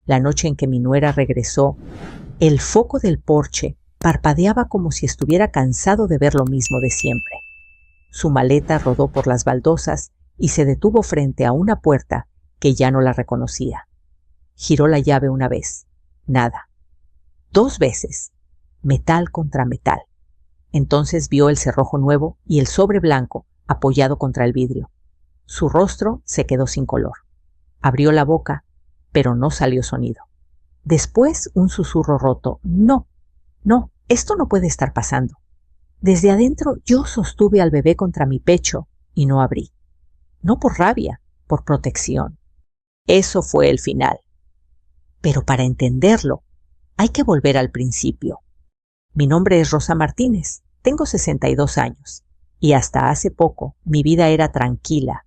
La noche en que mi nuera regresó, el foco del porche parpadeaba como si estuviera cansado de ver lo mismo de siempre. Su maleta rodó por las baldosas y se detuvo frente a una puerta que ya no la reconocía. Giró la llave una vez. Nada. 2 veces. Metal contra metal. Entonces vio el cerrojo nuevo y el sobre blanco apoyado contra el vidrio. Su rostro se quedó sin color. Abrió la boca, pero no salió sonido. Después un susurro roto. No, esto no puede estar pasando. Desde adentro yo sostuve al bebé contra mi pecho y no abrí. No por rabia, por protección. Eso fue el final. Pero para entenderlo, hay que volver al principio. Mi nombre es Rosa Martínez, tengo 62 años, y hasta hace poco mi vida era tranquila,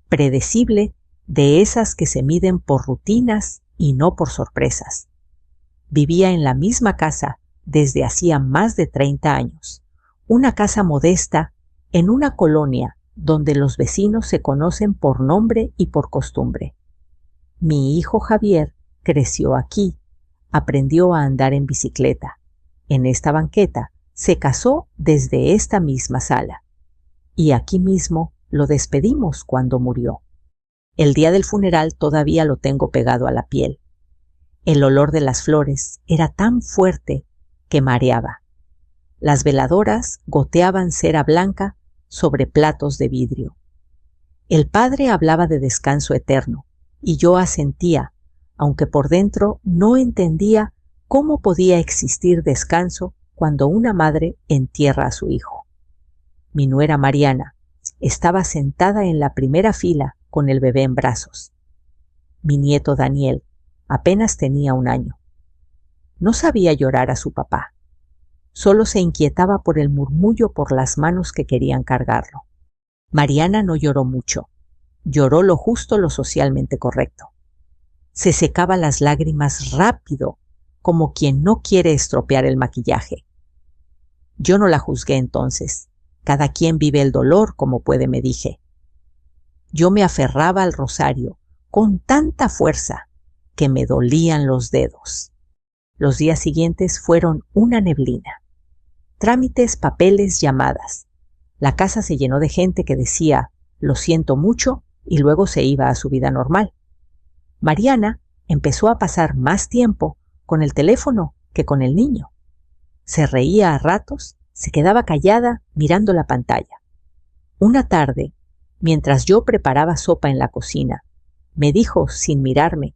predecible, de esas que se miden por rutinas y no por sorpresas. Vivía en la misma casa desde hacía más de 30 años, una casa modesta en una colonia donde los vecinos se conocen por nombre y por costumbre. Mi hijo Javier creció aquí, aprendió a andar en bicicleta. En esta banqueta se casó desde esta misma sala. Y aquí mismo lo despedimos cuando murió. El día del funeral todavía lo tengo pegado a la piel. El olor de las flores era tan fuerte que mareaba. Las veladoras goteaban cera blanca sobre platos de vidrio. El padre hablaba de descanso eterno, y yo asentía, aunque por dentro no entendía cómo podía existir descanso cuando una madre entierra a su hijo. Mi nuera Mariana estaba sentada en la primera fila con el bebé en brazos. Mi nieto Daniel apenas tenía 1 año. No sabía llorar a su papá. Solo se inquietaba por el murmullo por las manos que querían cargarlo. Mariana no lloró mucho. Lloró lo justo, lo socialmente correcto. Se secaba las lágrimas rápido, como quien no quiere estropear el maquillaje. Yo no la juzgué entonces. Cada quien vive el dolor como puede, me dije. Yo me aferraba al rosario con tanta fuerza que me dolían los dedos. Los días siguientes fueron una neblina. Trámites, papeles, llamadas. La casa se llenó de gente que decía, lo siento mucho, y luego se iba a su vida normal. Mariana empezó a pasar más tiempo con el teléfono que con el niño. Se reía a ratos, se quedaba callada mirando la pantalla. Una tarde, mientras yo preparaba sopa en la cocina, me dijo sin mirarme,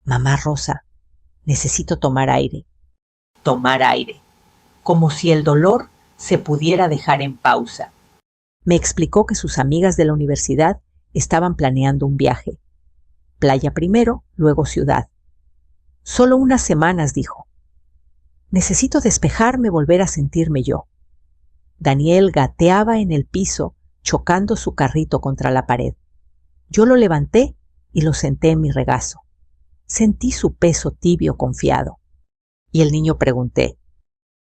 «Mamá Rosa, necesito tomar aire». Tomar aire, como si el dolor se pudiera dejar en pausa. Me explicó que sus amigas de la universidad estaban planeando un viaje. Playa primero, luego ciudad. Solo unas semanas, dijo. Necesito despejarme, volver a sentirme yo. Daniel gateaba en el piso, chocando su carrito contra la pared. Yo lo levanté y lo senté en mi regazo. Sentí su peso tibio, confiado. Y el niño pregunté,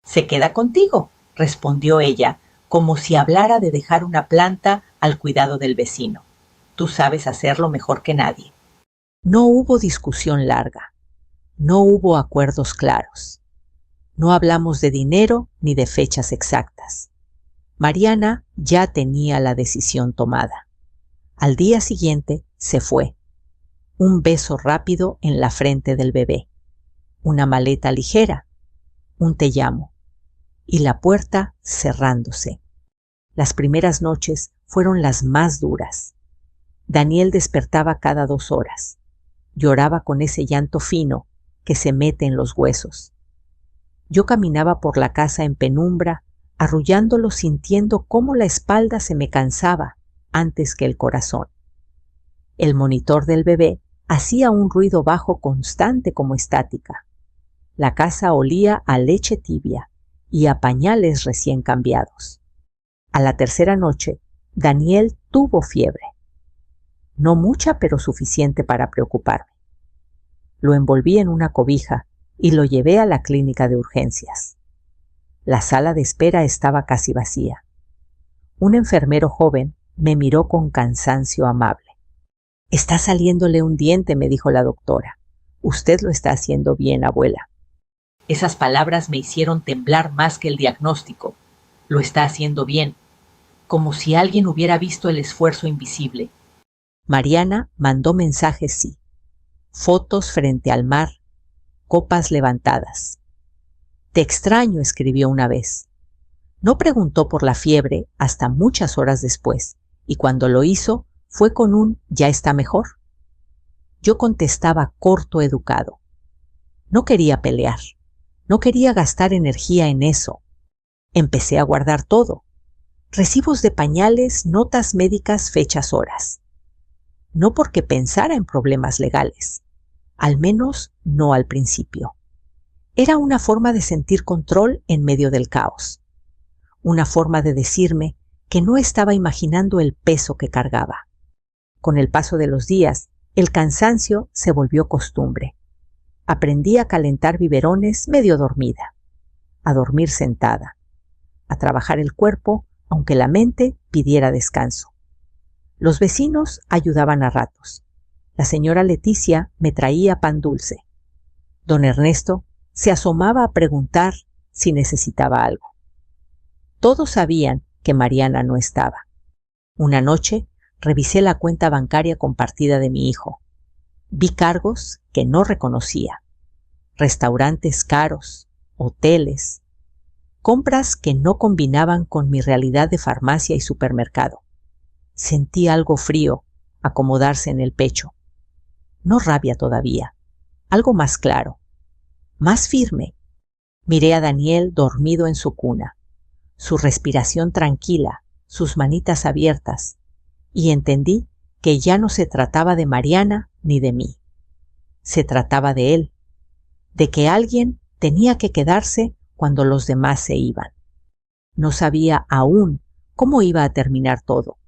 «¿Se queda contigo?», respondió ella, como si hablara de dejar una planta al cuidado del vecino. «Tú sabes hacerlo mejor que nadie». No hubo discusión larga. No hubo acuerdos claros. No hablamos de dinero ni de fechas exactas. Mariana ya tenía la decisión tomada. Al día siguiente se fue. Un beso rápido en la frente del bebé. Una maleta ligera. Un te llamo. Y la puerta cerrándose. Las primeras noches fueron las más duras. Daniel despertaba cada 2 horas. Lloraba con ese llanto fino que se mete en los huesos. Yo caminaba por la casa en penumbra, arrullándolo, sintiendo cómo la espalda se me cansaba antes que el corazón. El monitor del bebé hacía un ruido bajo constante como estática. La casa olía a leche tibia y a pañales recién cambiados. A la tercera noche, Daniel tuvo fiebre. No mucha, pero suficiente para preocuparme. Lo envolví en una cobija y lo llevé a la clínica de urgencias. La sala de espera estaba casi vacía. Un enfermero joven me miró con cansancio amable. «Está saliéndole un diente», me dijo la doctora. Usted lo está haciendo bien, abuela. Esas palabras me hicieron temblar más que el diagnóstico. Lo está haciendo bien, como si alguien hubiera visto el esfuerzo invisible. Mariana mandó mensajes, sí. Fotos frente al mar, copas levantadas. Te extraño, escribió una vez. No preguntó por la fiebre hasta muchas horas después, y cuando lo hizo fue con un «¿ya está mejor?». Yo contestaba corto, educado. No quería pelear, no quería gastar energía en eso. Empecé a guardar todo. Recibos de pañales, notas médicas, fechas, horas. No porque pensara en problemas legales, al menos no al principio. Era una forma de sentir control en medio del caos. Una forma de decirme que no estaba imaginando el peso que cargaba. Con el paso de los días, el cansancio se volvió costumbre. Aprendí a calentar biberones medio dormida, a dormir sentada, a trabajar el cuerpo aunque la mente pidiera descanso. Los vecinos ayudaban a ratos. La señora Leticia me traía pan dulce. Don Ernesto se asomaba a preguntar si necesitaba algo. Todos sabían que Mariana no estaba. Una noche revisé la cuenta bancaria compartida de mi hijo. Vi cargos que no reconocía. Restaurantes caros, hoteles, compras que no combinaban con mi realidad de farmacia y supermercado. Sentí algo frío acomodarse en el pecho. No rabia todavía, algo más claro, más firme. Miré a Daniel dormido en su cuna, su respiración tranquila, sus manitas abiertas, y entendí que ya no se trataba de Mariana ni de mí. Se trataba de él, de que alguien tenía que quedarse cuando los demás se iban. No sabía aún cómo iba a terminar todo.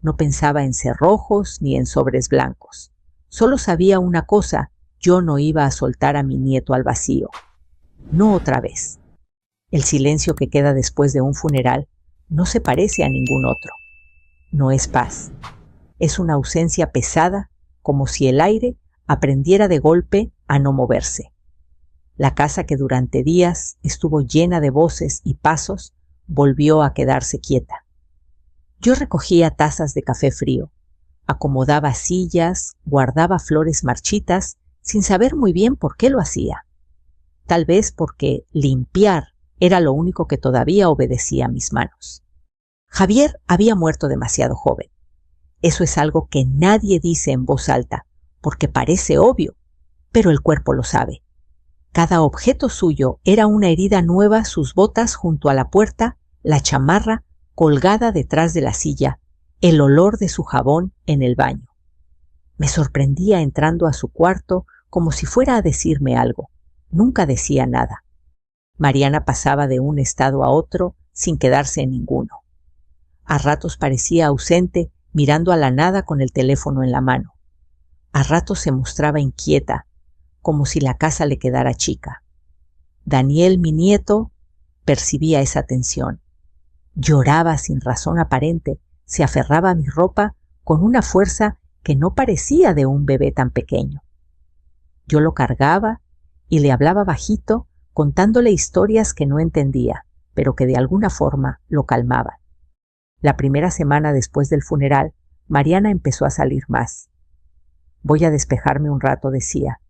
No pensaba en cerrojos ni en sobres blancos. Solo sabía una cosa: yo no iba a soltar a mi nieto al vacío. No otra vez. El silencio que queda después de un funeral no se parece a ningún otro. No es paz. Es una ausencia pesada, como si el aire aprendiera de golpe a no moverse. La casa que durante días estuvo llena de voces y pasos volvió a quedarse quieta. Yo recogía tazas de café frío, acomodaba sillas, guardaba flores marchitas, sin saber muy bien por qué lo hacía. Tal vez porque limpiar era lo único que todavía obedecía a mis manos. Javier había muerto demasiado joven. Eso es algo que nadie dice en voz alta, porque parece obvio, pero el cuerpo lo sabe. Cada objeto suyo era una herida nueva: sus botas junto a la puerta, la chamarra colgada detrás de la silla, el olor de su jabón en el baño. Me sorprendía entrando a su cuarto como si fuera a decirme algo. Nunca decía nada. Mariana pasaba de un estado a otro sin quedarse en ninguno. A ratos parecía ausente, mirando a la nada con el teléfono en la mano. A ratos se mostraba inquieta, como si la casa le quedara chica. Daniel, mi nieto, percibía esa tensión. Lloraba sin razón aparente, se aferraba a mi ropa con una fuerza que no parecía de un bebé tan pequeño. Yo lo cargaba y le hablaba bajito, contándole historias que no entendía, pero que de alguna forma lo calmaban. La primera semana después del funeral, Mariana empezó a salir más. Voy a despejarme un rato, decía.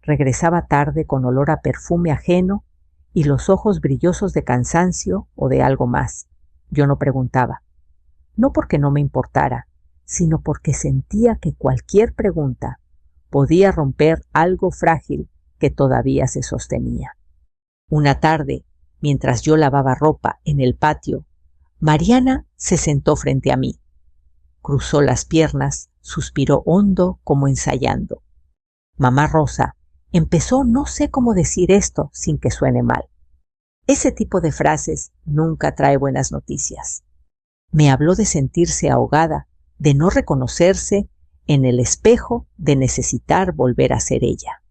Regresaba tarde con olor a perfume ajeno y los ojos brillosos de cansancio o de algo más. Yo no preguntaba. No porque no me importara, sino porque sentía que cualquier pregunta podía romper algo frágil que todavía se sostenía. Una tarde, mientras yo lavaba ropa en el patio, Mariana se sentó frente a mí. Cruzó las piernas, suspiró hondo como ensayando. Mamá Rosa, empezó, no sé cómo decir esto sin que suene mal. Ese tipo de frases nunca trae buenas noticias. Me habló de sentirse ahogada, de no reconocerse en el espejo, de necesitar volver a ser ella.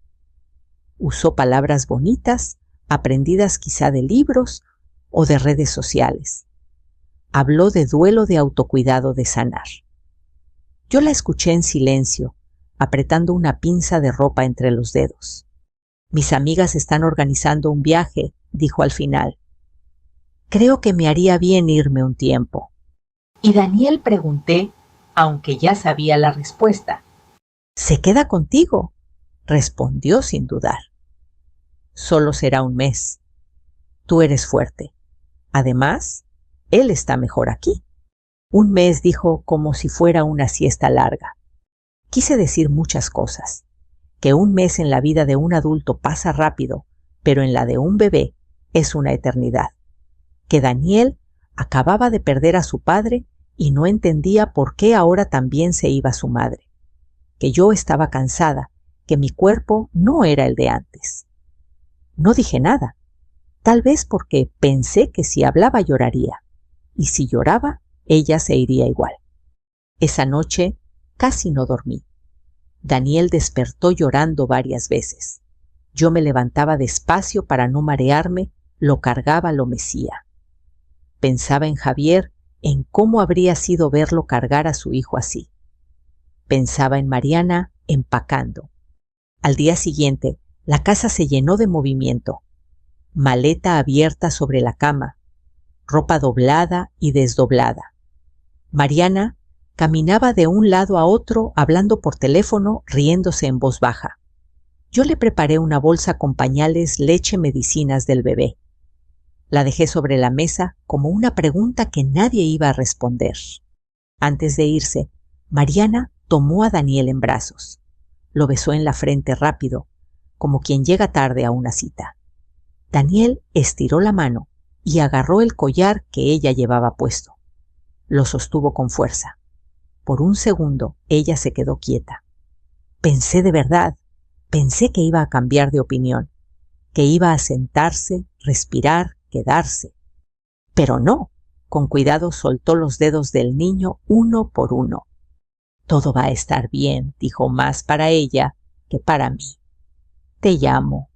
Usó palabras bonitas, aprendidas quizá de libros o de redes sociales. Habló de duelo, de autocuidado, de sanar. Yo la escuché en silencio, apretando una pinza de ropa entre los dedos. Mis amigas están organizando un viaje, dijo al final. Creo que me haría bien irme un tiempo. Y Daniel pregunté, aunque ya sabía la respuesta. ¿Se queda contigo? Respondió sin dudar. Solo será un mes. Tú eres fuerte. Además, él está mejor aquí. Un mes, dijo, como si fuera una siesta larga. Quise decir muchas cosas. Que un mes en la vida de un adulto pasa rápido, pero en la de un bebé es una eternidad. Que Daniel acababa de perder a su padre y no entendía por qué ahora también se iba su madre. Que yo estaba cansada, que mi cuerpo no era el de antes. No dije nada, tal vez porque pensé que si hablaba lloraría, y si lloraba, ella se iría igual. Esa noche casi no dormí. Daniel despertó llorando varias veces. Yo me levantaba despacio para no marearme, lo cargaba, lo mecía. Pensaba en Javier, en cómo habría sido verlo cargar a su hijo así. Pensaba en Mariana empacando. Al día siguiente, la casa se llenó de movimiento. Maleta abierta sobre la cama, ropa doblada y desdoblada. Mariana caminaba de un lado a otro hablando por teléfono, riéndose en voz baja. Yo le preparé una bolsa con pañales, leche, medicinas del bebé. La dejé sobre la mesa como una pregunta que nadie iba a responder. Antes de irse, Mariana tomó a Daniel en brazos. Lo besó en la frente rápido, como quien llega tarde a una cita. Daniel estiró la mano y agarró el collar que ella llevaba puesto. Lo sostuvo con fuerza. Por un segundo ella se quedó quieta. Pensé de verdad, pensé que iba a cambiar de opinión, que iba a sentarse, respirar, quedarse. Pero no, con cuidado soltó los dedos del niño uno por uno. Todo va a estar bien, dijo, más para ella que para mí. Te llamo.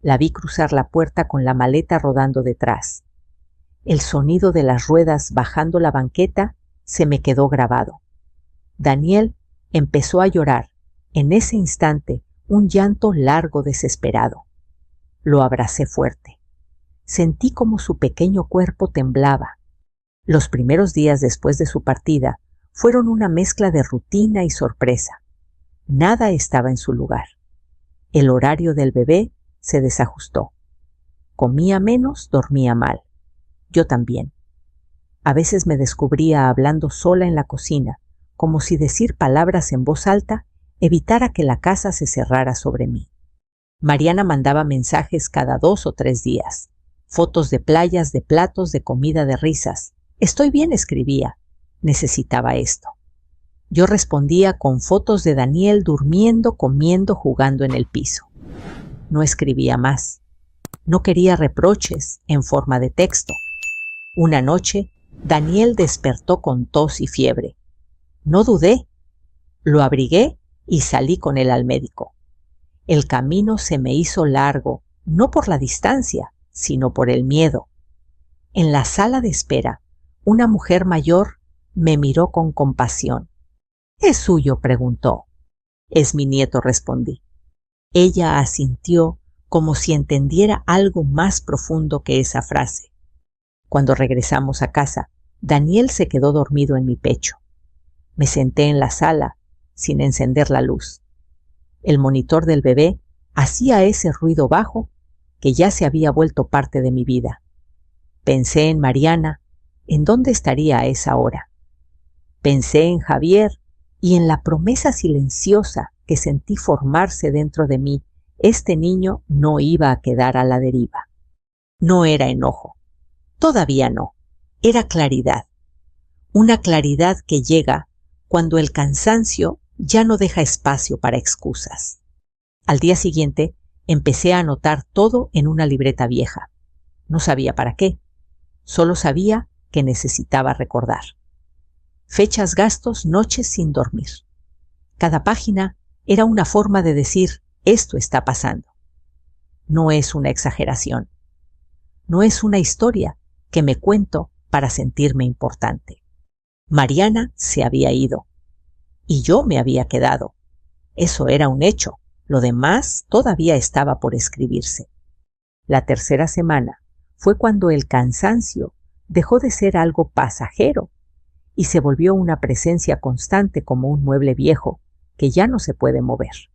La vi cruzar la puerta con la maleta rodando detrás. El sonido de las ruedas bajando la banqueta se me quedó grabado. Daniel empezó a llorar, en ese instante, un llanto largo, desesperado. Lo abracé fuerte. Sentí como su pequeño cuerpo temblaba. Los primeros días después de su partida fueron una mezcla de rutina y sorpresa. Nada estaba en su lugar. El horario del bebé se desajustó. Comía menos, dormía mal. Yo también. A veces me descubría hablando sola en la cocina, como si decir palabras en voz alta evitara que la casa se cerrara sobre mí. Mariana mandaba mensajes cada 2 o 3 días. Fotos de playas, de platos, de comida, de risas. Estoy bien, escribía. Necesitaba esto. Yo respondía con fotos de Daniel durmiendo, comiendo, jugando en el piso. No escribía más. No quería reproches en forma de texto. Una noche, Daniel despertó con tos y fiebre. No dudé. Lo abrigué y salí con él al médico. El camino se me hizo largo, no por la distancia, sino por el miedo. En la sala de espera, una mujer mayor me miró con compasión. ¿Es suyo?, preguntó. Es mi nieto, respondí. Ella asintió como si entendiera algo más profundo que esa frase. Cuando regresamos a casa, Daniel se quedó dormido en mi pecho. Me senté en la sala, sin encender la luz. El monitor del bebé hacía ese ruido bajo que ya se había vuelto parte de mi vida. Pensé en Mariana, en dónde estaría a esa hora. Pensé en Javier y en la promesa silenciosa que sentí formarse dentro de mí. Este niño no iba a quedar a la deriva. No era enojo. Todavía no. Era claridad. Una claridad que llega cuando el cansancio ya no deja espacio para excusas. Al día siguiente empecé a anotar todo en una libreta vieja. No sabía para qué. Solo sabía que necesitaba recordar. Fechas, gastos, noches sin dormir. Cada página era una forma de decir, esto está pasando. No es una exageración. No es una historia que me cuento para sentirme importante. Mariana se había ido y yo me había quedado. Eso era un hecho. Lo demás todavía estaba por escribirse. La tercera semana fue cuando el cansancio dejó de ser algo pasajero y se volvió una presencia constante como un mueble viejo que ya no se puede mover.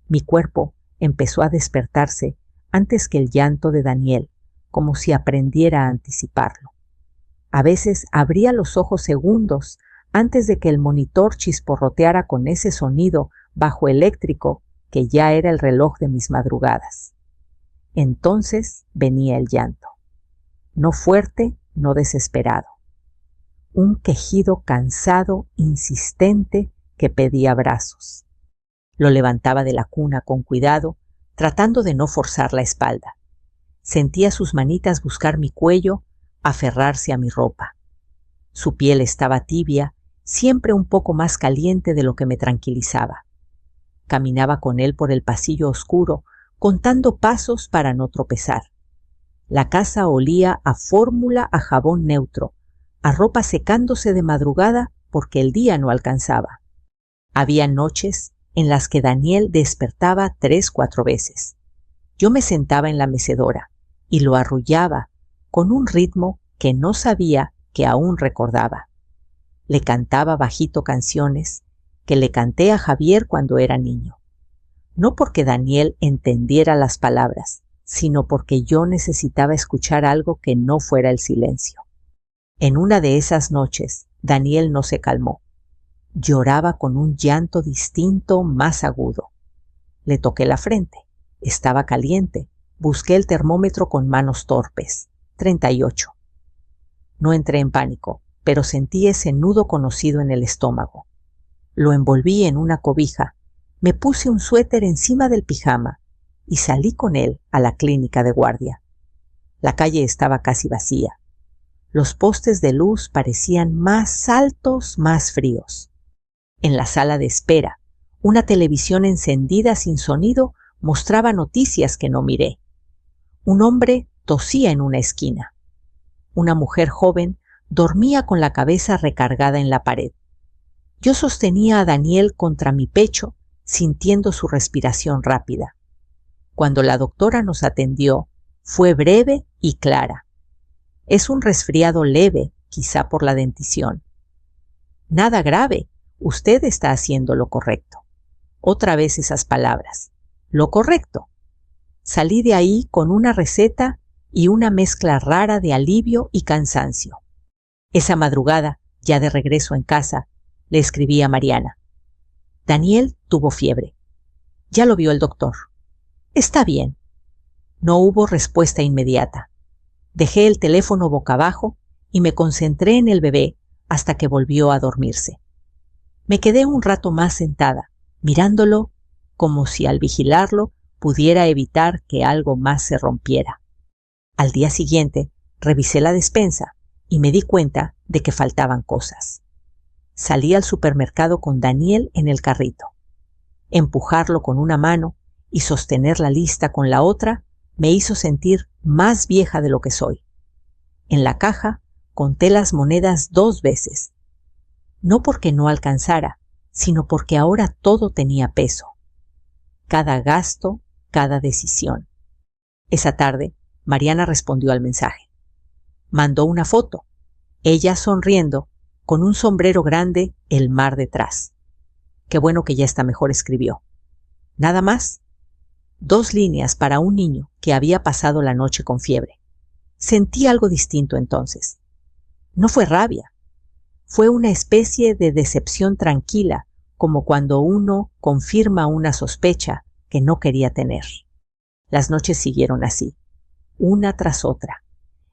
Mi cuerpo empezó a despertarse antes que el llanto de Daniel, como si aprendiera a anticiparlo. A veces abría los ojos segundos antes de que el monitor chisporroteara con ese sonido bajo eléctrico que ya era el reloj de mis madrugadas. Entonces venía el llanto. No fuerte, no desesperado. Un quejido cansado, insistente, que pedía abrazos. Lo levantaba de la cuna con cuidado, tratando de no forzar la espalda. Sentía sus manitas buscar mi cuello, aferrarse a mi ropa. Su piel estaba tibia, siempre un poco más caliente de lo que me tranquilizaba. Caminaba con él por el pasillo oscuro, contando pasos para no tropezar. La casa olía a fórmula, a jabón neutro, a ropa secándose de madrugada porque el día no alcanzaba. Había noches en las que Daniel despertaba 3, 4 veces. Yo me sentaba en la mecedora y lo arrullaba con un ritmo que no sabía que aún recordaba. Le cantaba bajito canciones que le canté a Javier cuando era niño. No porque Daniel entendiera las palabras, sino porque yo necesitaba escuchar algo que no fuera el silencio. En una de esas noches, Daniel no se calmó. Lloraba con un llanto distinto, más agudo. Le toqué la frente. Estaba caliente. Busqué el termómetro con manos torpes. 38. No entré en pánico, pero sentí ese nudo conocido en el estómago. Lo envolví en una cobija, me puse un suéter encima del pijama y salí con él a la clínica de guardia. La calle estaba casi vacía. Los postes de luz parecían más altos, más fríos. En la sala de espera, una televisión encendida sin sonido mostraba noticias que no miré. Un hombre tosía en una esquina. Una mujer joven dormía con la cabeza recargada en la pared. Yo sostenía a Daniel contra mi pecho, sintiendo su respiración rápida. Cuando la doctora nos atendió, fue breve y clara. Es un resfriado leve, quizá por la dentición. Nada grave, usted está haciendo lo correcto. Otra vez esas palabras. Lo correcto. Salí de ahí con una receta y una mezcla rara de alivio y cansancio. Esa madrugada, ya de regreso en casa, le escribí a Mariana. Daniel tuvo fiebre. Ya lo vio el doctor. Está bien. No hubo respuesta inmediata. Dejé el teléfono boca abajo y me concentré en el bebé hasta que volvió a dormirse. Me quedé un rato más sentada, mirándolo como si al vigilarlo pudiera evitar que algo más se rompiera. Al día siguiente revisé la despensa y me di cuenta de que faltaban cosas. Salí al supermercado con Daniel en el carrito. Empujarlo con una mano y sostener la lista con la otra me hizo sentir más vieja de lo que soy. En la caja conté las monedas 2 veces. No porque no alcanzara, sino porque ahora todo tenía peso. Cada gasto, cada decisión. Esa tarde, Mariana respondió al mensaje. Mandó una foto, ella sonriendo, con un sombrero grande, el mar detrás. Qué bueno que ya está mejor, escribió. Nada más. 2 líneas para un niño que había pasado la noche con fiebre. Sentí algo distinto entonces. No fue rabia. Fue una especie de decepción tranquila, como cuando uno confirma una sospecha que no quería tener. Las noches siguieron así, una tras otra.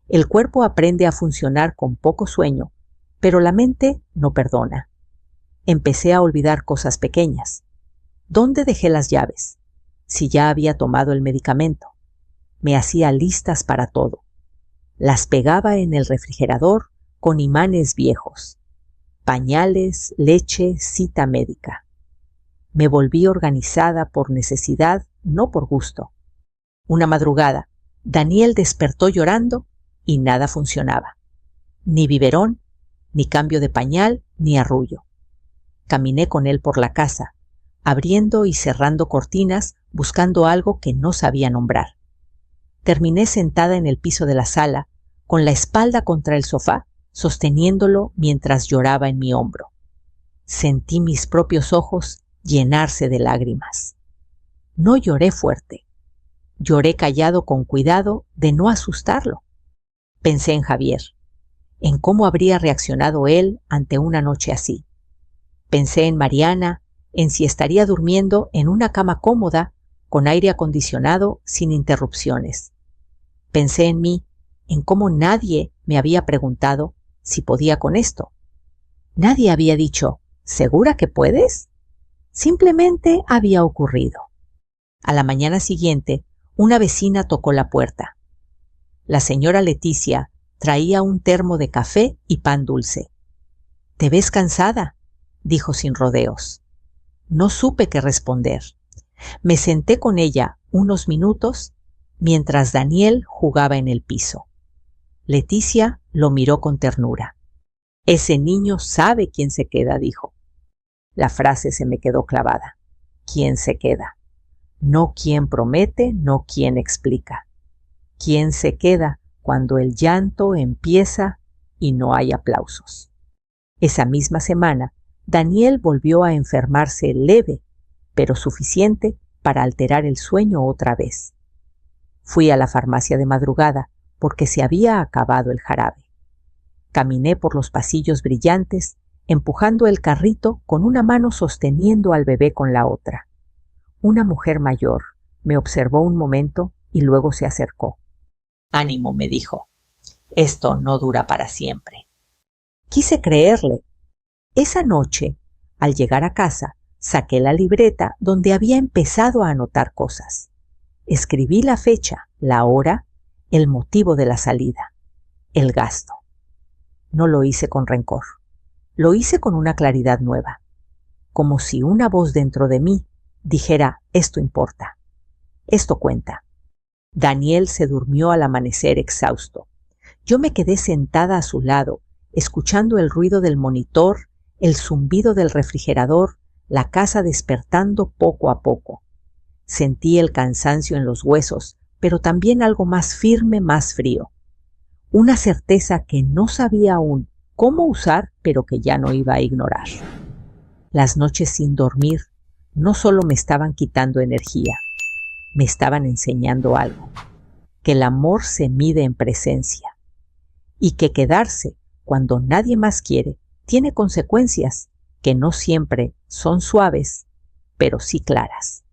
El cuerpo aprende a funcionar con poco sueño, pero la mente no perdona. Empecé a olvidar cosas pequeñas. ¿Dónde dejé las llaves? Si ya había tomado el medicamento. Me hacía listas para todo. Las pegaba en el refrigerador con imanes viejos. Pañales, leche, cita médica. Me volví organizada por necesidad, no por gusto. Una madrugada, Daniel despertó llorando y nada funcionaba. Ni biberón, ni cambio de pañal, ni arrullo. Caminé con él por la casa, abriendo y cerrando cortinas buscando algo que no sabía nombrar. Terminé sentada en el piso de la sala, con la espalda contra el sofá, sosteniéndolo mientras lloraba en mi hombro. Sentí mis propios ojos llenarse de lágrimas. No lloré fuerte. Lloré callado con cuidado de no asustarlo. Pensé en Javier, en cómo habría reaccionado él ante una noche así. Pensé en Mariana, en si estaría durmiendo en una cama cómoda, con aire acondicionado, sin interrupciones. Pensé en mí, en cómo nadie me había preguntado si podía con esto. Nadie había dicho, ¿segura que puedes? Simplemente había ocurrido. A la mañana siguiente, una vecina tocó la puerta. La señora Leticia traía un termo de café y pan dulce. «¿Te ves cansada?», dijo sin rodeos. No supe qué responder. Me senté con ella unos minutos mientras Daniel jugaba en el piso. Leticia lo miró con ternura. «Ese niño sabe quién se queda», dijo. La frase se me quedó clavada. ¿Quién se queda? No quién promete, no quién explica. ¿Quién se queda cuando el llanto empieza y no hay aplausos? Esa misma semana, Daniel volvió a enfermarse leve, pero suficiente para alterar el sueño otra vez. Fui a la farmacia de madrugada porque se había acabado el jarabe. Caminé por los pasillos brillantes, empujando el carrito con una mano sosteniendo al bebé con la otra. Una mujer mayor me observó un momento y luego se acercó. «Ánimo», me dijo. «Esto no dura para siempre». Quise creerle. Esa noche, al llegar a casa, saqué la libreta donde había empezado a anotar cosas. Escribí la fecha, la hora, el motivo de la salida, el gasto. No lo hice con rencor. Lo hice con una claridad nueva, como si una voz dentro de mí dijera, esto importa, esto cuenta. Daniel se durmió al amanecer exhausto. Yo me quedé sentada a su lado, escuchando el ruido del monitor, el zumbido del refrigerador, la casa despertando poco a poco. Sentí el cansancio en los huesos, pero también algo más firme, más frío. Una certeza que no sabía aún cómo usar, pero que ya no iba a ignorar. Las noches sin dormir no solo me estaban quitando energía, me estaban enseñando algo, que el amor se mide en presencia y que quedarse cuando nadie más quiere tiene consecuencias que no siempre son suaves, pero sí claras.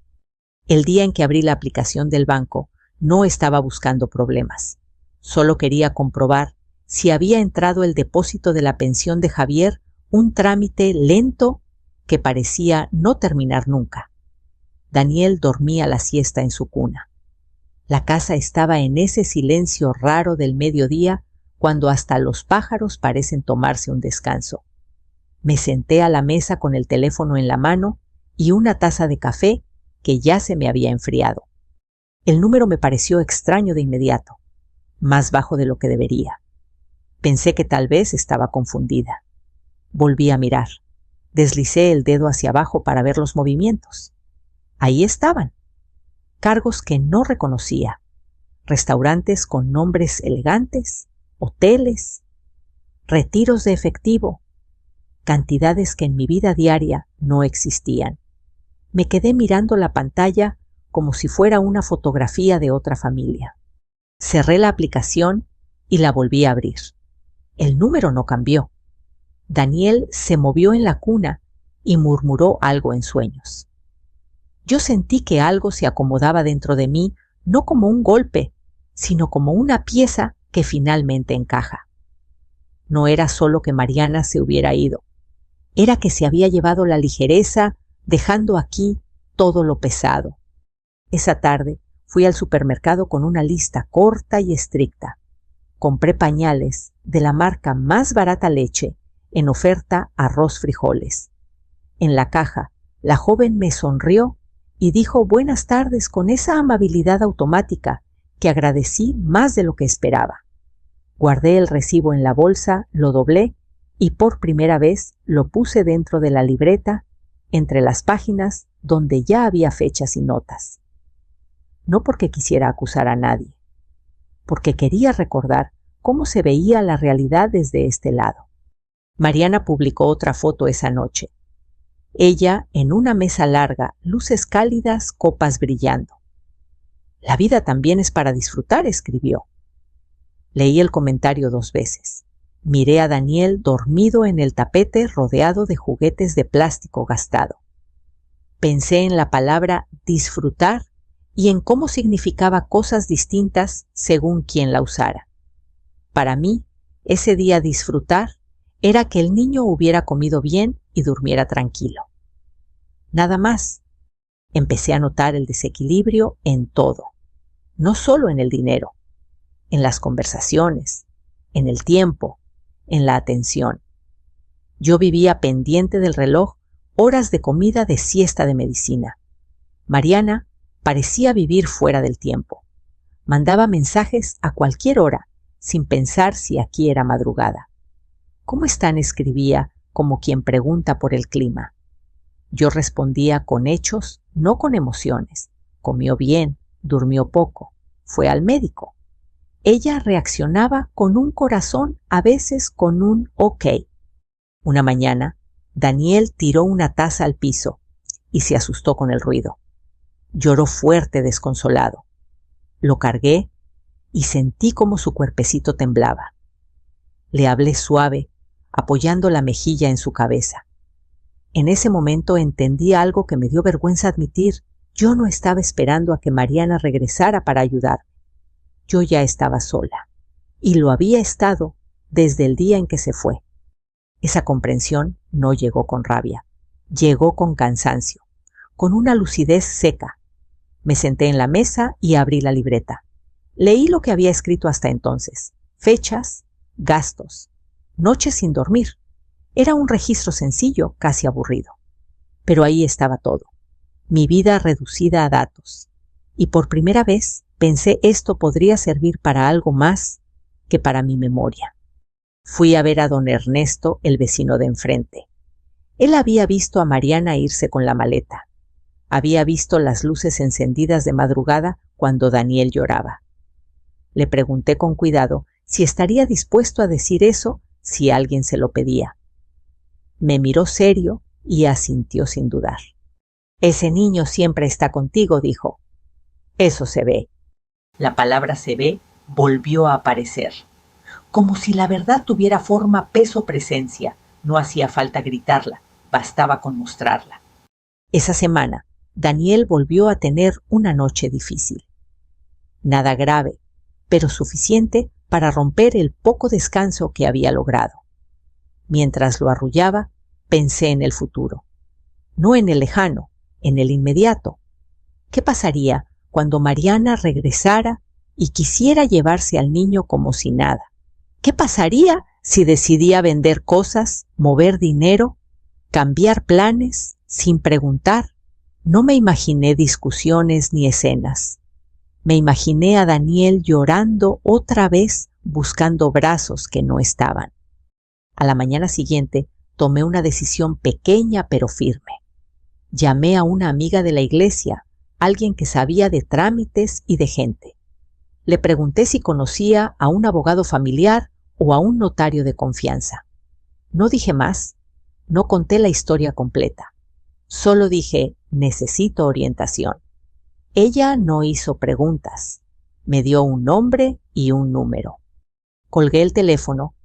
El día en que abrí la aplicación del banco no estaba buscando problemas, solo quería comprobar si había entrado el depósito de la pensión de Javier, un trámite lento que parecía no terminar nunca. Daniel dormía la siesta en su cuna. La casa estaba en ese silencio raro del mediodía cuando hasta los pájaros parecen tomarse un descanso. Me senté a la mesa con el teléfono en la mano y una taza de café que ya se me había enfriado. El número me pareció extraño de inmediato, más bajo de lo que debería. Pensé que tal vez estaba confundida. Volví a mirar. Deslicé el dedo hacia abajo para ver los movimientos. Ahí estaban. Cargos que no reconocía. Restaurantes con nombres elegantes, hoteles, retiros de efectivo, cantidades que en mi vida diaria no existían. Me quedé mirando la pantalla como si fuera una fotografía de otra familia. Cerré la aplicación y la volví a abrir. El número no cambió. Daniel se movió en la cuna y murmuró algo en sueños. Yo sentí que algo se acomodaba dentro de mí, no como un golpe, sino como una pieza que finalmente encaja. No era solo que Mariana se hubiera ido, era que se había llevado la ligereza, dejando aquí todo lo pesado. Esa tarde fui al supermercado con una lista corta y estricta. Compré pañales de la marca más barata leche, en oferta arroz frijoles. En la caja, la joven me sonrió y dijo buenas tardes con esa amabilidad automática que agradecí más de lo que esperaba. Guardé el recibo en la bolsa, lo doblé y por primera vez lo puse dentro de la libreta entre las páginas donde ya había fechas y notas. No porque quisiera acusar a nadie, porque quería recordar cómo se veía la realidad desde este lado. Mariana publicó otra foto esa noche. Ella en una mesa larga, luces cálidas, copas brillando. La vida también es para disfrutar, escribió. Leí el comentario 2 veces. Miré a Daniel dormido en el tapete rodeado de juguetes de plástico gastado. Pensé en la palabra disfrutar y en cómo significaba cosas distintas según quien la usara. Para mí, ese día disfrutar era que el niño hubiera comido bien y durmiera tranquilo. Nada más. Empecé a notar el desequilibrio en todo, no solo en el dinero, en las conversaciones, en el tiempo, en la atención. Yo vivía pendiente del reloj, horas de comida, de siesta, de medicina. Mariana parecía vivir fuera del tiempo. Mandaba mensajes a cualquier hora, sin pensar si aquí era madrugada. ¿Cómo están?, escribía, como quien pregunta por el clima. Yo respondía con hechos, no con emociones. Comió bien, durmió poco, fue al médico. Ella reaccionaba con un corazón, a veces con un ok. Una mañana, Daniel tiró una taza al piso y se asustó con el ruido. Lloró fuerte, desconsolado. Lo cargué y sentí como su cuerpecito temblaba. Le hablé suave, apoyando la mejilla en su cabeza. En ese momento entendí algo que me dio vergüenza admitir. Yo no estaba esperando a que Mariana regresara para ayudar. Yo ya estaba sola, y lo había estado desde el día en que se fue. Esa comprensión no llegó con rabia, llegó con cansancio, con una lucidez seca. Me senté en la mesa y abrí la libreta. Leí lo que había escrito hasta entonces: fechas, gastos, noches sin dormir. Era un registro sencillo, casi aburrido. Pero ahí estaba todo, mi vida reducida a datos. Y por primera vez pensé esto podría servir para algo más que para mi memoria. Fui a ver a don Ernesto, el vecino de enfrente. Él había visto a Mariana irse con la maleta. Había visto las luces encendidas de madrugada cuando Daniel lloraba. Le pregunté con cuidado si estaría dispuesto a decir eso si alguien se lo pedía. Me miró serio y asintió sin dudar. Ese niño siempre está contigo, dijo. Eso se ve. La palabra se ve volvió a aparecer. Como si la verdad tuviera forma, peso, presencia. No hacía falta gritarla, bastaba con mostrarla. Esa semana, Daniel volvió a tener una noche difícil. Nada grave, pero suficiente para romper el poco descanso que había logrado. Mientras lo arrullaba, pensé en el futuro. No en el lejano, en el inmediato. ¿Qué pasaría cuando Mariana regresara y quisiera llevarse al niño como si nada? ¿Qué pasaría si decidía vender cosas, mover dinero, cambiar planes, sin preguntar? No me imaginé discusiones ni escenas. Me imaginé a Daniel llorando otra vez, buscando brazos que no estaban. A la mañana siguiente tomé una decisión pequeña pero firme. Llamé a una amiga de la iglesia, alguien que sabía de trámites y de gente. Le pregunté si conocía a un abogado familiar o a un notario de confianza. No dije más, no conté la historia completa. Solo dije, necesito orientación. Ella no hizo preguntas. Me dio un nombre y un número. Colgué el teléfono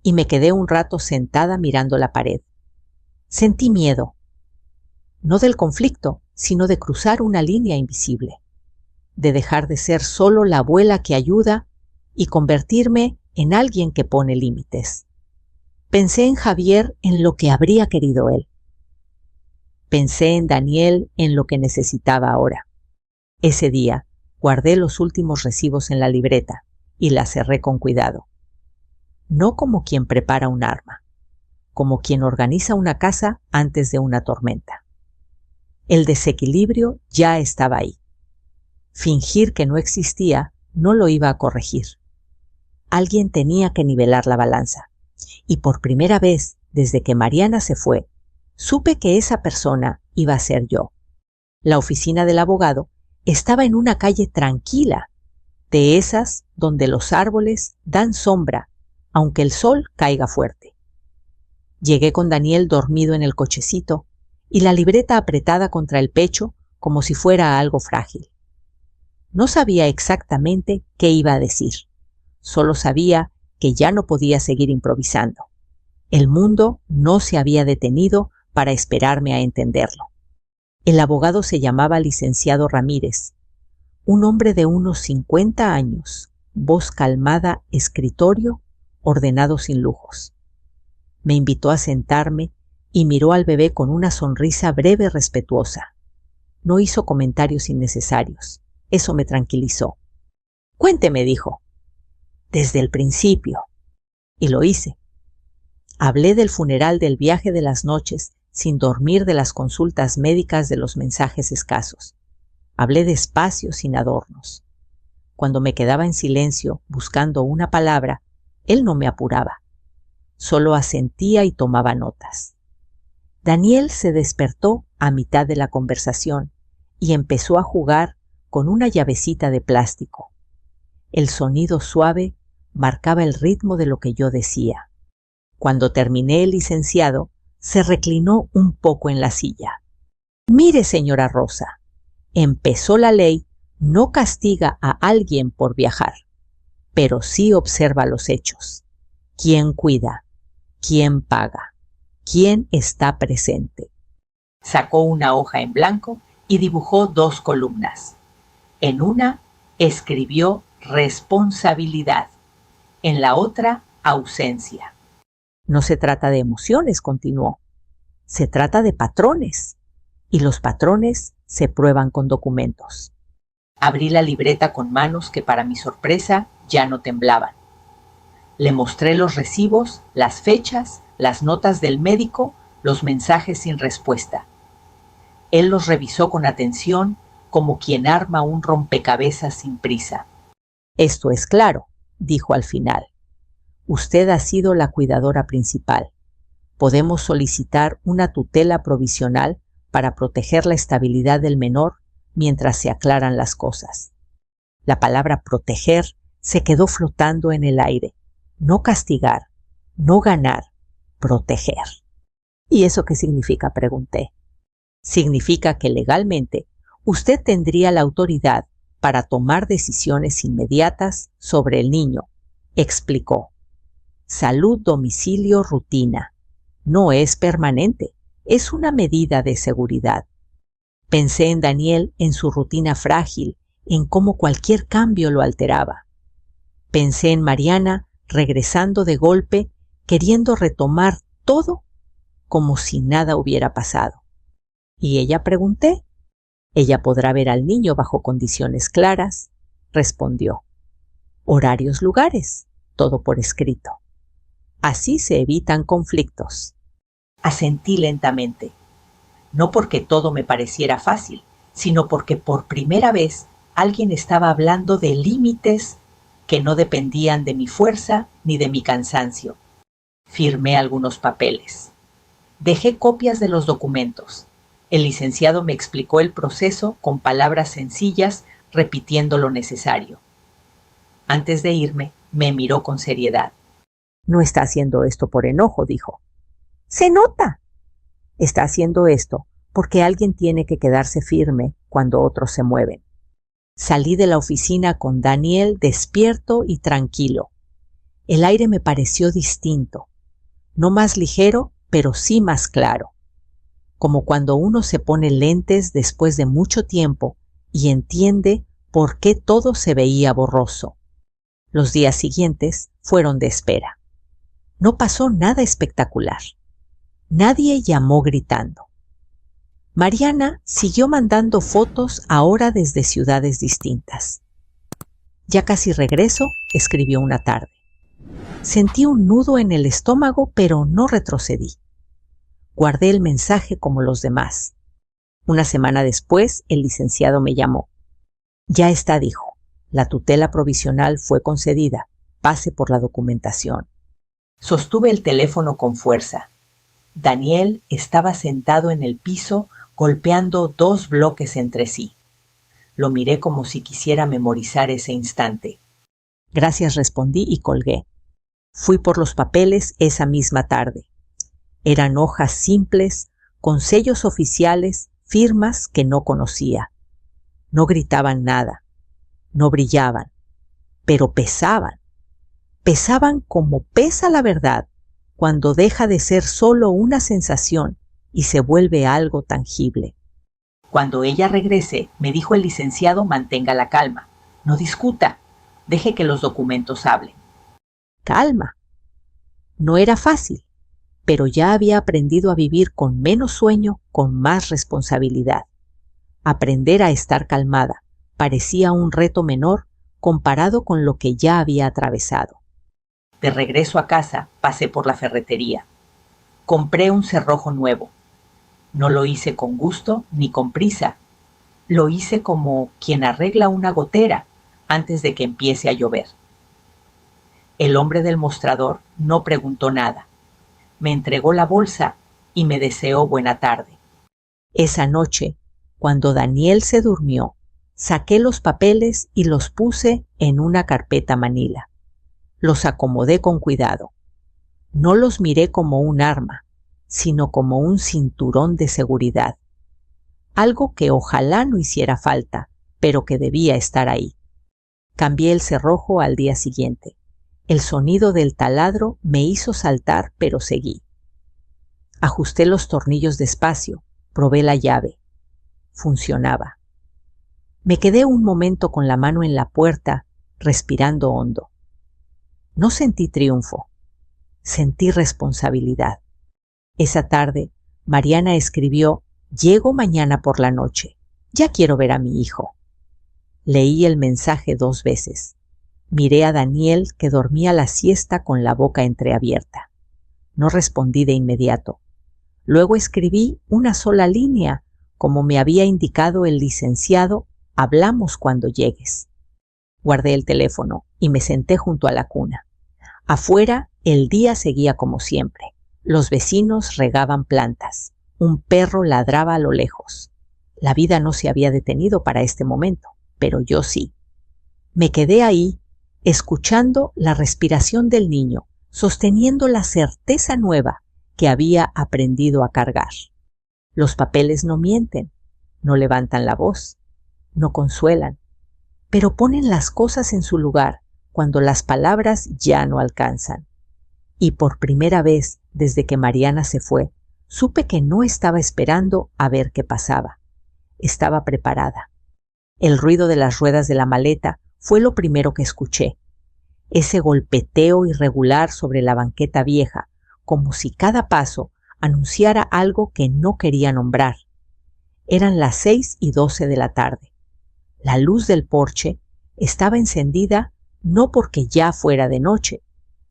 y me quedé un rato sentada mirando la pared. Sentí miedo. No del conflicto, sino de cruzar una línea invisible. De dejar de ser solo la abuela que ayuda y convertirme en alguien que pone límites. Pensé en Javier, en lo que habría querido él. Pensé en Daniel, en lo que necesitaba ahora. Ese día guardé los últimos recibos en la libreta y la cerré con cuidado. No como quien prepara un arma, como quien organiza una casa antes de una tormenta. El desequilibrio ya estaba ahí. Fingir que no existía no lo iba a corregir. Alguien tenía que nivelar la balanza. Y por primera vez, desde que Mariana se fue, Supe que esa persona iba a ser yo. La oficina del abogado estaba en una calle tranquila, de esas donde los árboles dan sombra, aunque el sol caiga fuerte. Llegué con Daniel dormido en el cochecito y la libreta apretada contra el pecho como si fuera algo frágil. No sabía exactamente qué iba a decir. Solo sabía que ya no podía seguir improvisando. El mundo no se había detenido para esperarme a entenderlo. El abogado se llamaba licenciado Ramírez, un hombre de unos 50 años, voz calmada, escritorio, ordenado sin lujos. Me invitó a sentarme y miró al bebé con una sonrisa breve y respetuosa. No hizo comentarios innecesarios. Eso me tranquilizó. Cuénteme, dijo. Desde el principio. Y lo hice. Hablé del funeral, del viaje de las noches, sin dormir, de las consultas médicas, de los mensajes escasos. Hablé despacio, sin adornos. Cuando me quedaba en silencio, buscando una palabra, él no me apuraba. Solo asentía y tomaba notas. Daniel se despertó a mitad de la conversación y empezó a jugar con una llavecita de plástico. El sonido suave marcaba el ritmo de lo que yo decía. Cuando terminé, el licenciado se reclinó un poco en la silla. Mire, señora Rosa, empezó la ley, no castiga a alguien por viajar, pero sí observa los hechos. ¿Quién cuida? ¿Quién paga? ¿Quién está presente? Sacó una hoja en blanco y dibujó 2 columnas. En una escribió responsabilidad, en la otra ausencia. No se trata de emociones, continuó. Se trata de patrones, y los patrones se prueban con documentos. Abrí la libreta con manos que, para mi sorpresa, ya no temblaban. Le mostré los recibos, las fechas, las notas del médico, los mensajes sin respuesta. Él los revisó con atención, como quien arma un rompecabezas sin prisa. Esto es claro, dijo al final. Usted ha sido la cuidadora principal. Podemos solicitar una tutela provisional para proteger la estabilidad del menor mientras se aclaran las cosas. La palabra proteger se quedó flotando en el aire. No castigar, no ganar, proteger. ¿Y eso qué significa?, pregunté. Significa que legalmente usted tendría la autoridad para tomar decisiones inmediatas sobre el niño, explicó. Salud, domicilio, rutina. No es permanente, es una medida de seguridad. Pensé en Daniel, en su rutina frágil, en cómo cualquier cambio lo alteraba. Pensé en Mariana, regresando de golpe, queriendo retomar todo como si nada hubiera pasado. Y ella, pregunté. Ella podrá ver al niño bajo condiciones claras, respondió. Horarios, lugares, todo por escrito. Así se evitan conflictos. Asentí lentamente, no porque todo me pareciera fácil, sino porque por primera vez alguien estaba hablando de límites que no dependían de mi fuerza ni de mi cansancio. Firmé algunos papeles. Dejé copias de los documentos. El licenciado me explicó el proceso con palabras sencillas, repitiendo lo necesario. Antes de irme, me miró con seriedad. No está haciendo esto por enojo, dijo. Se nota. Está haciendo esto porque alguien tiene que quedarse firme cuando otros se mueven. Salí de la oficina con Daniel despierto y tranquilo. El aire me pareció distinto, no más ligero, pero sí más claro. Como cuando uno se pone lentes después de mucho tiempo y entiende por qué todo se veía borroso. Los días siguientes fueron de espera. No pasó nada espectacular. Nadie llamó gritando. Mariana siguió mandando fotos, ahora desde ciudades distintas. Ya casi regreso, escribió una tarde. Sentí un nudo en el estómago, pero no retrocedí. Guardé el mensaje como los demás. Una semana después, el licenciado me llamó. Ya está, dijo. La tutela provisional fue concedida. Pase por la documentación. Sostuve el teléfono con fuerza. Daniel estaba sentado en el piso golpeando 2 bloques entre sí. Lo miré como si quisiera memorizar ese instante. Gracias, respondí y colgué. Fui por los papeles esa misma tarde. Eran hojas simples, con sellos oficiales, firmas que no conocía. No gritaban nada, no brillaban, pero pesaban. Pesaban como pesa la verdad cuando deja de ser solo una sensación y se vuelve algo tangible. Cuando ella regrese, me dijo el licenciado, mantenga la calma. No discuta, deje que los documentos hablen. Calma. No era fácil, pero ya había aprendido a vivir con menos sueño, con más responsabilidad. Aprender a estar calmada parecía un reto menor comparado con lo que ya había atravesado. De regreso a casa, pasé por la ferretería. Compré un cerrojo nuevo. No lo hice con gusto ni con prisa. Lo hice como quien arregla una gotera antes de que empiece a llover. El hombre del mostrador no preguntó nada. Me entregó la bolsa y me deseó buena tarde. Esa noche, cuando Daniel se durmió, saqué los papeles y los puse en una carpeta manila. Los acomodé con cuidado. No los miré como un arma, sino como un cinturón de seguridad. Algo que ojalá no hiciera falta, pero que debía estar ahí. Cambié el cerrojo al día siguiente. El sonido del taladro me hizo saltar, pero seguí. Ajusté los tornillos despacio, probé la llave. Funcionaba. Me quedé un momento con la mano en la puerta, respirando hondo. No sentí triunfo, sentí responsabilidad. Esa tarde, Mariana escribió: «Llego mañana por la noche. Ya quiero ver a mi hijo». Leí el mensaje 2 veces. Miré a Daniel, que dormía la siesta con la boca entreabierta. No respondí de inmediato. Luego escribí una sola línea, como me había indicado el licenciado: «Hablamos cuando llegues». Guardé el teléfono y me senté junto a la cuna. Afuera, el día seguía como siempre. Los vecinos regaban plantas. Un perro ladraba a lo lejos. La vida no se había detenido para este momento, pero yo sí. Me quedé ahí, escuchando la respiración del niño, sosteniendo la certeza nueva que había aprendido a cargar. Los papeles no mienten, no levantan la voz, no consuelan, pero ponen las cosas en su lugar cuando las palabras ya no alcanzan. Y por primera vez desde que Mariana se fue, supe que no estaba esperando a ver qué pasaba. Estaba preparada. El ruido de las ruedas de la maleta fue lo primero que escuché. Ese golpeteo irregular sobre la banqueta vieja, como si cada paso anunciara algo que no quería nombrar. Eran las 6:12 de la tarde. La luz del porche estaba encendida no porque ya fuera de noche,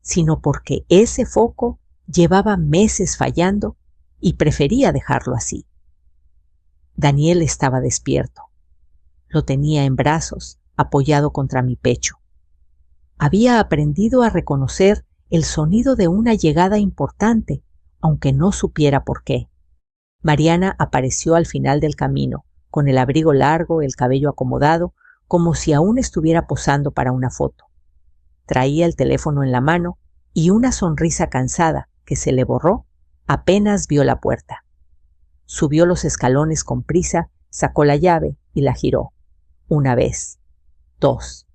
sino porque ese foco llevaba meses fallando y prefería dejarlo así. Daniel estaba despierto. Lo tenía en brazos, apoyado contra mi pecho. Había aprendido a reconocer el sonido de una llegada importante, aunque no supiera por qué. Mariana apareció al final del camino, con el abrigo largo, el cabello acomodado, como si aún estuviera posando para una foto. Traía el teléfono en la mano y una sonrisa cansada que se le borró apenas vio la puerta. Subió los escalones con prisa, sacó la llave y la giró. 1 vez, 2.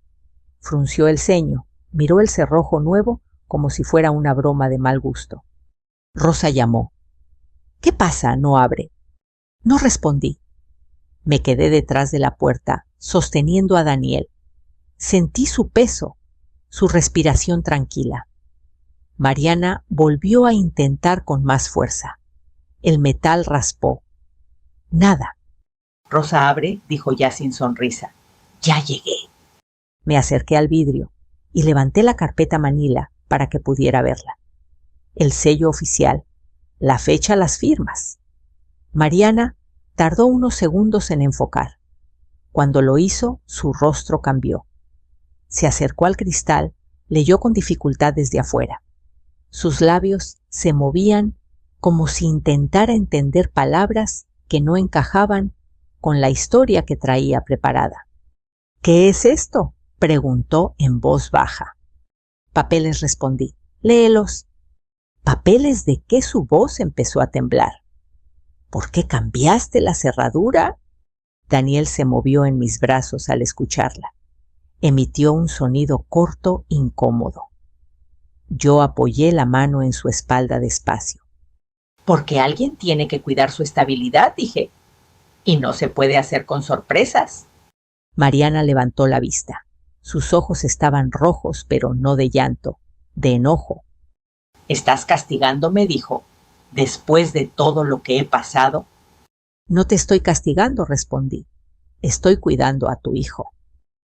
Frunció el ceño, miró el cerrojo nuevo como si fuera una broma de mal gusto. Rosa llamó. «¿Qué pasa? No abre». No respondí. Me quedé detrás de la puerta, sosteniendo a Daniel. Sentí su peso, su respiración tranquila. Mariana volvió a intentar con más fuerza. El metal raspó. Nada. «Rosa, abre», dijo ya sin sonrisa. «Ya llegué». Me acerqué al vidrio y levanté la carpeta manila para que pudiera verla. El sello oficial, la fecha, las firmas. Mariana tardó unos segundos en enfocar. Cuando lo hizo, su rostro cambió. Se acercó al cristal, leyó con dificultad desde afuera. Sus labios se movían como si intentara entender palabras que no encajaban con la historia que traía preparada. —¿Qué es esto? —preguntó en voz baja. —Papeles —respondí—. —Léelos. —¿Papeles de qué? Su voz empezó a temblar. —¿Por qué cambiaste la cerradura? Daniel se movió en mis brazos al escucharla. Emitió un sonido corto, incómodo. Yo apoyé la mano en su espalda despacio. —Porque alguien tiene que cuidar su estabilidad —dije—, y no se puede hacer con sorpresas. Mariana levantó la vista. Sus ojos estaban rojos, pero no de llanto, de enojo. —¿Estás castigándome? —dijo—, después de todo lo que he pasado. —No te estoy castigando —respondí—, estoy cuidando a tu hijo.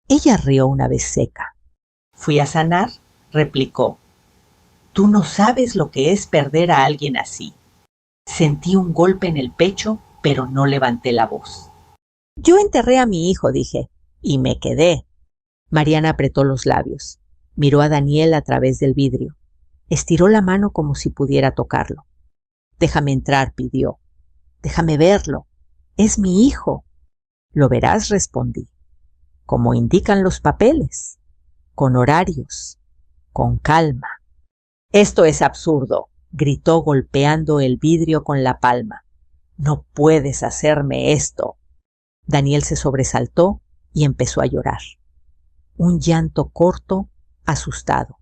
Ella rió una vez seca. —¿Fui a sanar? —replicó—. Tú no sabes lo que es perder a alguien así. Sentí un golpe en el pecho, pero no levanté la voz. —Yo enterré a mi hijo —dije—, y me quedé. Mariana apretó los labios. Miró a Daniel a través del vidrio. Estiró la mano como si pudiera tocarlo. —Déjame entrar —pidió—. Déjame verlo. Es mi hijo. —Lo verás —respondí—, como indican los papeles, con horarios, con calma. —Esto es absurdo —gritó golpeando el vidrio con la palma—. No puedes hacerme esto. Daniel se sobresaltó y empezó a llorar. Un llanto corto, asustado.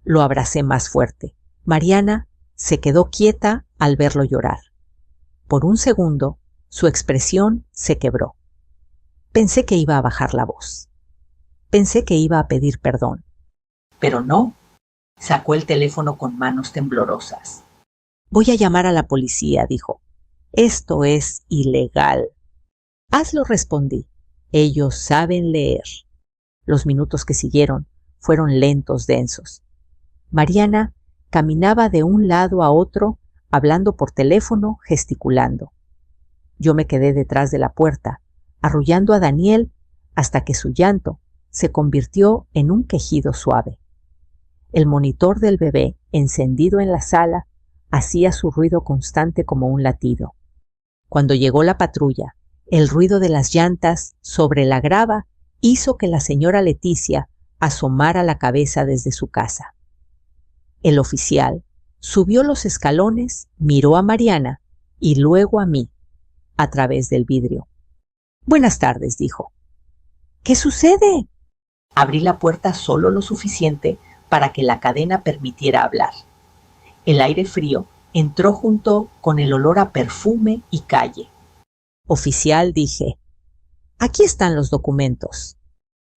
Lo abracé más fuerte. Mariana se quedó quieta al verlo llorar. Por un segundo, su expresión se quebró. Pensé que iba a bajar la voz. Pensé que iba a pedir perdón. Pero no. Sacó el teléfono con manos temblorosas. —Voy a llamar a la policía —dijo—. Esto es ilegal. —Hazlo —respondí—. Ellos saben leer. Los minutos que siguieron fueron lentos, densos. Mariana caminaba de un lado a otro, hablando por teléfono, gesticulando. Yo me quedé detrás de la puerta, arrullando a Daniel hasta que su llanto se convirtió en un quejido suave. El monitor del bebé, encendido en la sala, hacía su ruido constante como un latido. Cuando llegó la patrulla, el ruido de las llantas sobre la grava hizo que la señora Leticia asomara la cabeza desde su casa. El oficial subió los escalones, miró a Mariana y luego a mí, a través del vidrio. —Buenas tardes —dijo—. —¿Qué sucede? Abrí la puerta solo lo suficiente para que la cadena permitiera hablar. El aire frío entró junto con el olor a perfume y calle. —Oficial —dije—, aquí están los documentos.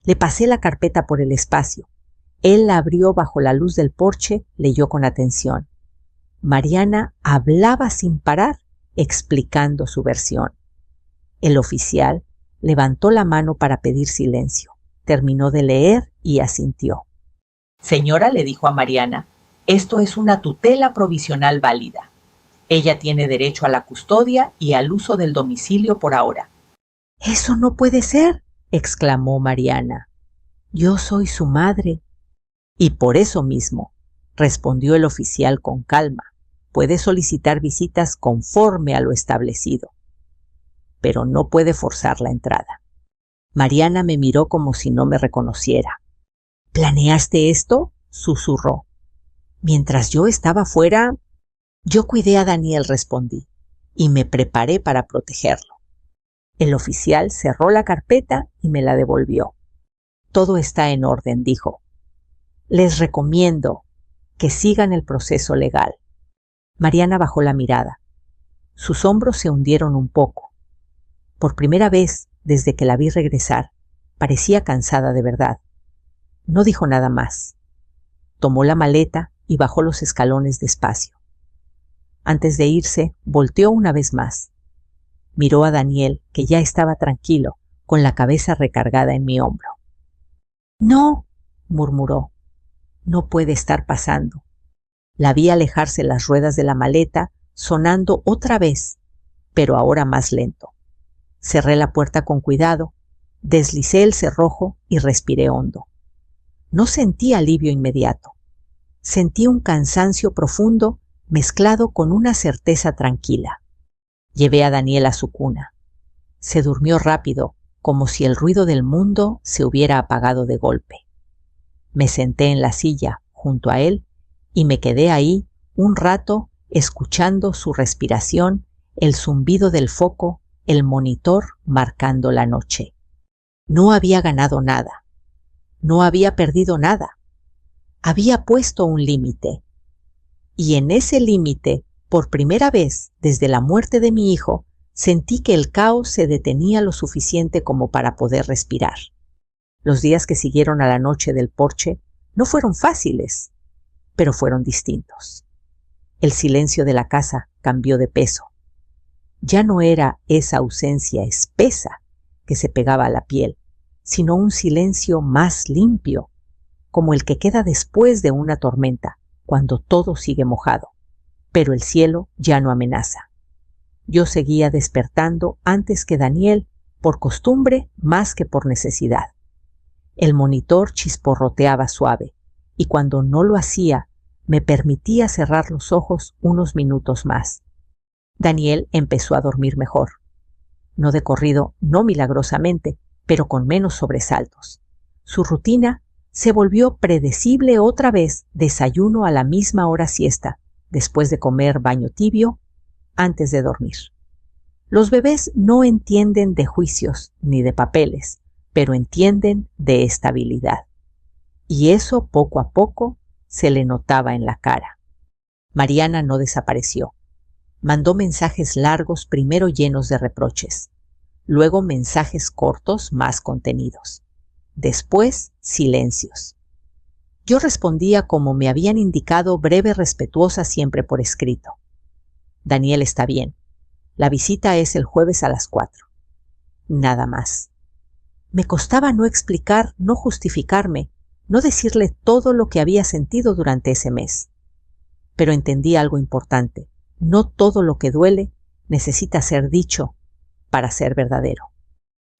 Le pasé la carpeta por el espacio. Él la abrió bajo la luz del porche, leyó con atención. Mariana hablaba sin parar, explicando su versión. El oficial levantó la mano para pedir silencio. Terminó de leer y asintió. —Señora —le dijo a Mariana—, esto es una tutela provisional válida. Ella tiene derecho a la custodia y al uso del domicilio por ahora. —¡Eso no puede ser! —exclamó Mariana—. Yo soy su madre. —Y por eso mismo —respondió el oficial con calma—, puede solicitar visitas conforme a lo establecido, pero no puede forzar la entrada. Mariana me miró como si no me reconociera. —¿Planeaste esto? —susurró. —Mientras yo estaba fuera, yo cuidé a Daniel —respondí—, y me preparé para protegerlo. El oficial cerró la carpeta y me la devolvió. —Todo está en orden —dijo—. Les recomiendo que sigan el proceso legal. Mariana bajó la mirada. Sus hombros se hundieron un poco. Por primera vez desde que la vi regresar, parecía cansada de verdad. No dijo nada más. Tomó la maleta y bajó los escalones despacio. Antes de irse, volteó una vez más. Miró a Daniel, que ya estaba tranquilo, con la cabeza recargada en mi hombro. —No —murmuró—, no puede estar pasando. La vi alejarse las ruedas de la maleta, sonando otra vez, pero ahora más lento. Cerré la puerta con cuidado, deslicé el cerrojo y respiré hondo. No sentí alivio inmediato. Sentí un cansancio profundo mezclado con una certeza tranquila. Llevé a Daniel a su cuna. Se durmió rápido, como si el ruido del mundo se hubiera apagado de golpe. Me senté en la silla junto a él y me quedé ahí un rato escuchando su respiración, el zumbido del foco, el monitor marcando la noche. No había ganado nada. No había perdido nada. Había puesto un límite. Y en ese límite, por primera vez desde la muerte de mi hijo, sentí que el caos se detenía lo suficiente como para poder respirar. Los días que siguieron a la noche del porche no fueron fáciles, pero fueron distintos. El silencio de la casa cambió de peso. Ya no era esa ausencia espesa que se pegaba a la piel, sino un silencio más limpio, como el que queda después de una tormenta, cuando todo sigue mojado, pero el cielo ya no amenaza. Yo seguía despertando antes que Daniel, por costumbre más que por necesidad. El monitor chisporroteaba suave, y cuando no lo hacía, me permitía cerrar los ojos unos minutos más. Daniel empezó a dormir mejor. No de corrido, no milagrosamente, pero con menos sobresaltos. Su rutina se volvió predecible otra vez: desayuno a la misma hora siesta, después de comer baño tibio, antes de dormir. Los bebés no entienden de juicios ni de papeles, pero entienden de estabilidad. Y eso poco a poco se le notaba en la cara. Mariana no desapareció. Mandó mensajes largos, primero llenos de reproches, luego mensajes cortos más contenidos, después silencios. Yo respondía como me habían indicado, breve, respetuosa, siempre por escrito. Daniel está bien. La visita es el jueves a las 4. Nada más. Me costaba no explicar, no justificarme, no decirle todo lo que había sentido durante ese mes. Pero entendí algo importante. No todo lo que duele necesita ser dicho para ser verdadero.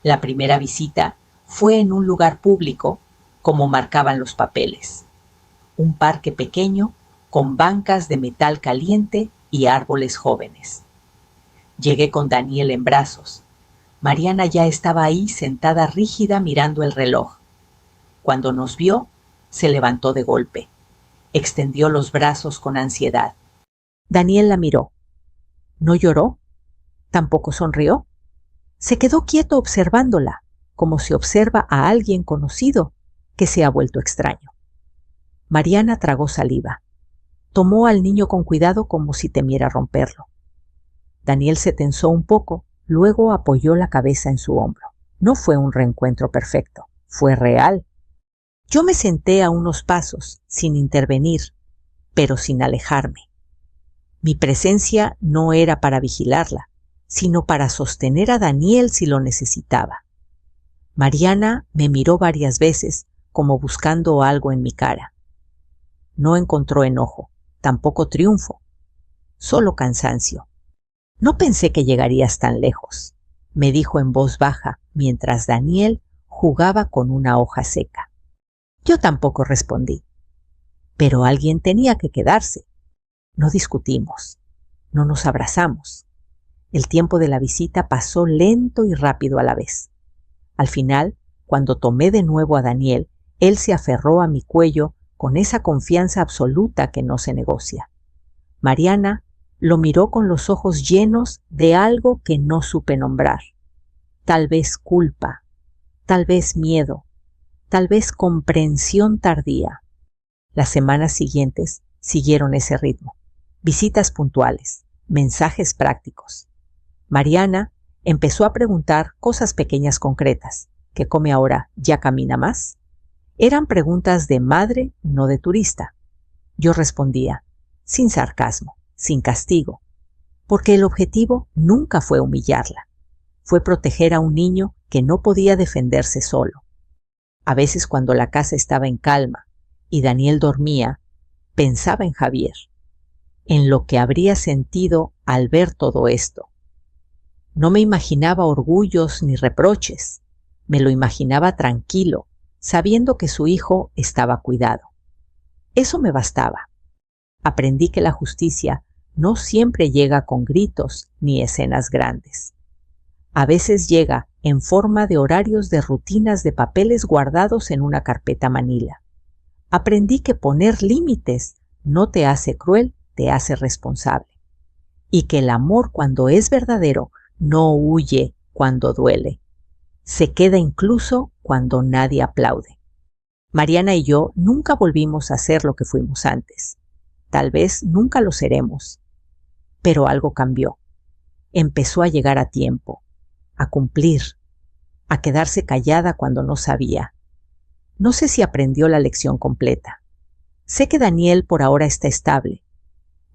La primera visita fue en un lugar público, como marcaban los papeles. Un parque pequeño con bancas de metal caliente y árboles jóvenes. Llegué con Daniel en brazos. Mariana ya estaba ahí sentada rígida mirando el reloj. Cuando nos vio, se levantó de golpe. Extendió los brazos con ansiedad. Daniel la miró. No lloró, tampoco sonrió. Se quedó quieto observándola, como se observa a alguien conocido que se ha vuelto extraño. Mariana tragó saliva. Tomó al niño con cuidado como si temiera romperlo. Daniel se tensó un poco, luego apoyó la cabeza en su hombro. No fue un reencuentro perfecto, fue real. Yo me senté a unos pasos, sin intervenir, pero sin alejarme. Mi presencia no era para vigilarla, sino para sostener a Daniel si lo necesitaba. Mariana me miró varias veces, como buscando algo en mi cara. No encontró enojo, tampoco triunfo, solo cansancio. No pensé que llegarías tan lejos, me dijo en voz baja, mientras Daniel jugaba con una hoja seca. Yo tampoco respondí, pero alguien tenía que quedarse. No discutimos, no nos abrazamos. El tiempo de la visita pasó lento y rápido a la vez. Al final, cuando tomé de nuevo a Daniel, él se aferró a mi cuello con esa confianza absoluta que no se negocia. Mariana lo miró con los ojos llenos de algo que no supe nombrar. Tal vez culpa, tal vez miedo, tal vez comprensión tardía. Las semanas siguientes siguieron ese ritmo. Visitas puntuales, mensajes prácticos. Mariana empezó a preguntar cosas pequeñas concretas. ¿Qué come ahora? ¿Ya camina más? Eran preguntas de madre, no de turista. Yo respondía, sin sarcasmo, sin castigo, porque el objetivo nunca fue humillarla. Fue proteger a un niño que no podía defenderse solo. A veces, cuando la casa estaba en calma y Daniel dormía, pensaba en Javier, en lo que habría sentido al ver todo esto. No me imaginaba orgullos ni reproches, me lo imaginaba tranquilo, sabiendo que su hijo estaba cuidado. Eso me bastaba. Aprendí que la justicia no siempre llega con gritos ni escenas grandes. A veces llega en forma de horarios de rutinas de papeles guardados en una carpeta manila. Aprendí que poner límites no te hace cruel, te hace responsable. Y que el amor, cuando es verdadero, no huye cuando duele. Se queda incluso cuando nadie aplaude. Mariana y yo nunca volvimos a ser lo que fuimos antes. Tal vez nunca lo seremos. Pero algo cambió. Empezó a llegar a tiempo, a cumplir, a quedarse callada cuando no sabía. No sé si aprendió la lección completa. Sé que Daniel por ahora está estable,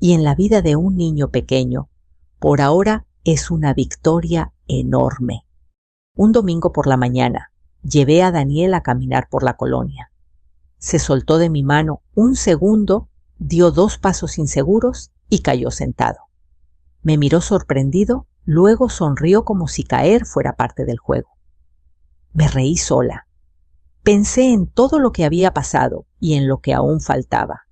y en la vida de un niño pequeño, por ahora es una victoria enorme. Un domingo por la mañana, llevé a Daniel a caminar por la colonia. Se soltó de mi mano un segundo, dio 2 pasos inseguros y cayó sentado. Me miró sorprendido, luego sonrió como si caer fuera parte del juego. Me reí sola. Pensé en todo lo que había pasado y en lo que aún faltaba.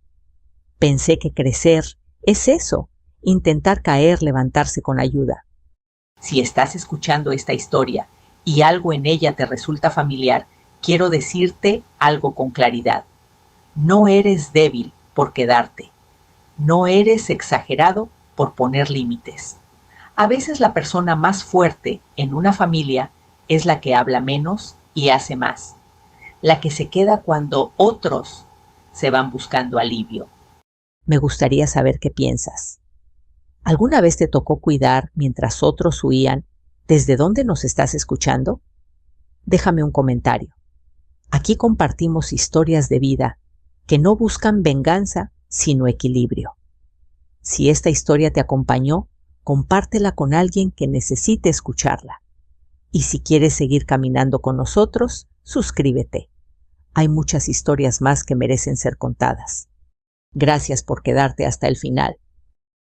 Pensé que crecer es eso, intentar caer, levantarse con ayuda. Si estás escuchando esta historia y algo en ella te resulta familiar, quiero decirte algo con claridad. No eres débil por quedarte. No eres exagerado por poner límites. A veces la persona más fuerte en una familia es la que habla menos y hace más. La que se queda cuando otros se van buscando alivio. Me gustaría saber qué piensas. ¿Alguna vez te tocó cuidar mientras otros huían? ¿Desde dónde nos estás escuchando? Déjame un comentario. Aquí compartimos historias de vida que no buscan venganza, sino equilibrio. Si esta historia te acompañó, compártela con alguien que necesite escucharla. Y si quieres seguir caminando con nosotros, suscríbete. Hay muchas historias más que merecen ser contadas. Gracias por quedarte hasta el final.